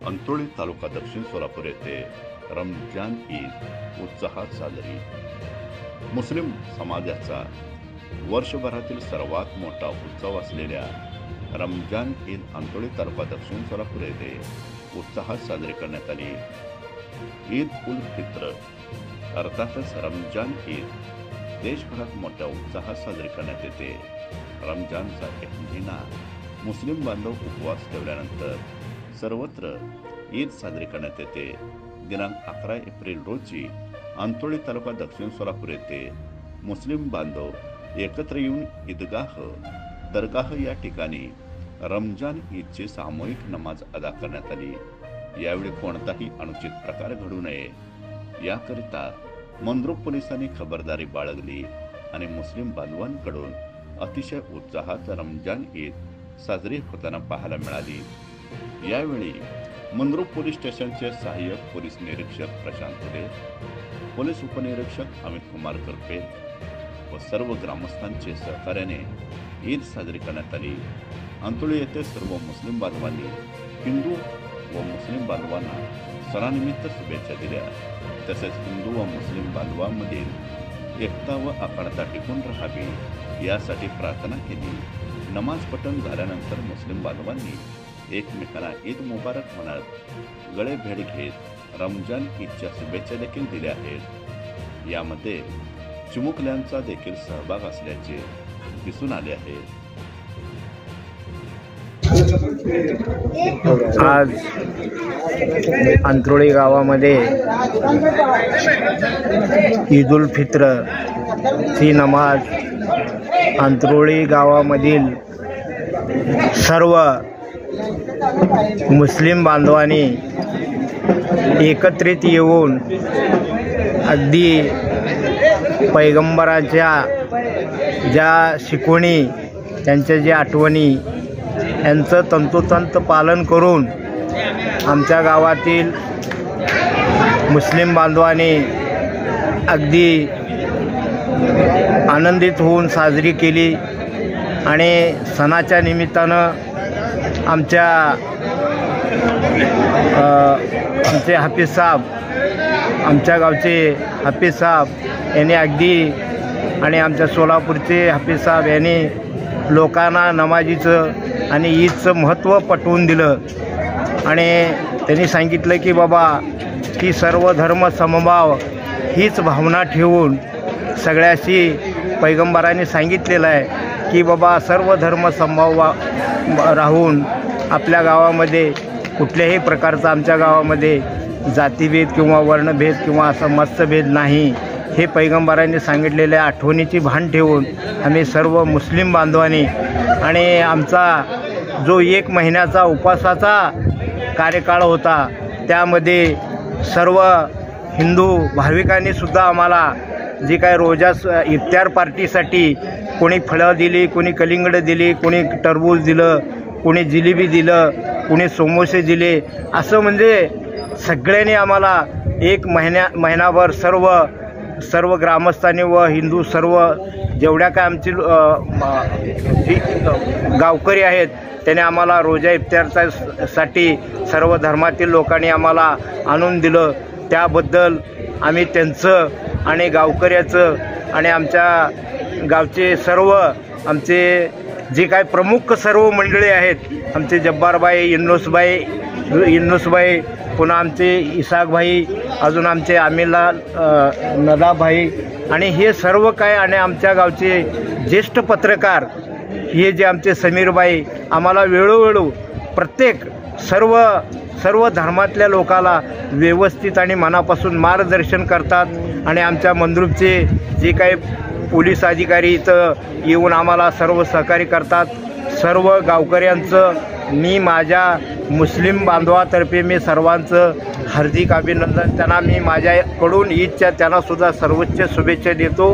अंतोळी तालुका दक्षिण सोलापूर येथे रमजान ईद उत्साहात साजरी। मुस्लिम समाजाचा वर्षभरातील सर्वात मोठा उत्सव असलेल्या रमजान ईद अंतोळी तालुका दक्षिण सोलापूर येथे उत्साहात साजरी करण्यात आली। ईद उल फित्र अर्थातच रमजान ईद देशभरात मोठ्या उत्साहात साजरी करण्यात येते। रमजानचा एक महिना मुस्लिम बांधव उपवास ठेवल्यानंतर सर्वत्र ईद साजरी करण्यात येते। दिनांक 11 एप्रिल रोजी अंतोळी तालुका दक्षिण सोलापूर येथे मुस्लिम बांधव एकत्र येऊन ईदगाह दरगाह या ठिकाणी रमजान ईदची सामूहिक नमाज अदा करण्यात आली। यावेळी कोणताही अनुचित प्रकार घडू नये याकरिता मंद्रुप पोलिसांनी खबरदारी बाळगली आणि मुस्लिम बांधवांकडून अतिशय उत्साहात रमजान ईद साजरी होताना पाहायला मिळाली। यावेळी मंद्रुप पोलीस स्टेशनचे सहाय्यक पोलीस निरीक्षक प्रशांत हुदे, पोलीस उपनिरीक्षक अमित कुमार करपे व सर्व ग्रामस्थांचे सहकार्याने ईद साजरी करण्यात आली। अंतोळी येथे सर्व मुस्लिम बांधवांनी हिंदू व मुस्लिम बांधवांना सणानिमित्त शुभेच्छा दिल्या। तसेच हिंदू व मुस्लिम बांधवांमधील एकता व अखंडता टिकून राहावी यासाठी प्रार्थना केली। नमाज पठण झाल्यानंतर मुस्लिम बांधवांनी एकमेकांना ईद मुबारक म्हणत गळे भेट घेत रमजान ईदच्या शुभेच्छा देखील दिल्या आहेत। यामध्ये चिमुकल्यांचा देखील सहभाग असल्याचे दिसून आले आहे। आज अंतरोळी गावामध्ये ईद उल फित्र ची नमाज अंतरोळी गावामधील सर्व मुस्लिम बांधवांनी एकत्रित येऊन अगदी पैगंबराच्या ज्या शिकवणी त्यांच्या ज्या आठवणी यांचं तंतोतंत पालन करून आमच्या गावातील मुस्लिम बांधवांनी अगदी आनंदित होऊन साजरी केली आणि सणाच्या निमित्तानं आमचे हाफिज साहेब आमच्या गावचे हाफिज साहेब यांनी अगदी आणि आमच्या सोलापूरचे हाफिज साहेब यांनी लोकांना नमाजीचं आणि ईदचं महत्त्व पटवून दिलं आणि त्यांनी सांगितलं की बाबा की सर्व धर्म समभाव हीच भावना ठेवून सगळ्याशी पैगंबरांनी सांगितलेलं आहे की बाबा सर्व धर्म समभाव राहून आपल्या गावामध्ये कुठल्याही प्रकारचा आमच्या गावामध्ये जातीभेद किंवा वर्णभेद किंवा असा मतभेद नाही हे पैगंबरांनी सांगितलेल्या आठवणीची भान ठेवून आम्ही सर्व मुस्लिम बांधवांनी आणि आमचा जो 1 महिन्याचा उपवासाचा कार्यकाळ होता त्यामध्ये सर्व हिंदू भाविकांनी सुद्धा आम्हाला जी काय रोजा इफ्तार पार्टीसाठी कोणी फळं दिली, कोणी कलिंगडं दिली, कोणी टरबूज दिलं, कोणी जिलेबी दिलं, कोणी समोसे दिले, असं म्हणजे सगळ्यांनी आम्हाला 1 महिनाभर सर्व ग्रामस्थांनी व हिंदू सर्व जेवढ्या काय आमची गावकरी आहेत त्याने आम्हाला रोजा इफ्तारसाठी सर्व धर्मातील लोकांनी आम्हाला आणून दिलं। त्याबद्दल आम्ही त्यांचं आणि गावकऱ्याचं आणि आमच्या गावचे सर्व आमचे जे काय प्रमुख सर्व मंडळी आहेत आमचे जब्बारबाई, युनुसबाई, पुन्हा आमचे इसाकभाई, अजून आमचे आमिला नदाभाई आणि हे सर्व काय आणि आमच्या गावचे ज्येष्ठ पत्रकार हे जे आमचे समीरबाई आम्हाला वेळोवेळी प्रत्येक सर्व धर्मातल्या लोकाला व्यवस्थित आणि मनापासून मार्गदर्शन करतात आणि आमच्या मंद्रुपचे जे काही पोलीस अधिकारी इथं येऊन आम्हाला सर्व सहकार्य करतात। सर्व गावकऱ्यांचं मी माझ्या मुस्लिम बांधवातर्फे मी सर्वांचं हार्दिक अभिनंदन, त्यांना मी माझ्याकडून ईदच्या त्यांनासुद्धा सर्वोच्च शुभेच्छा देतो।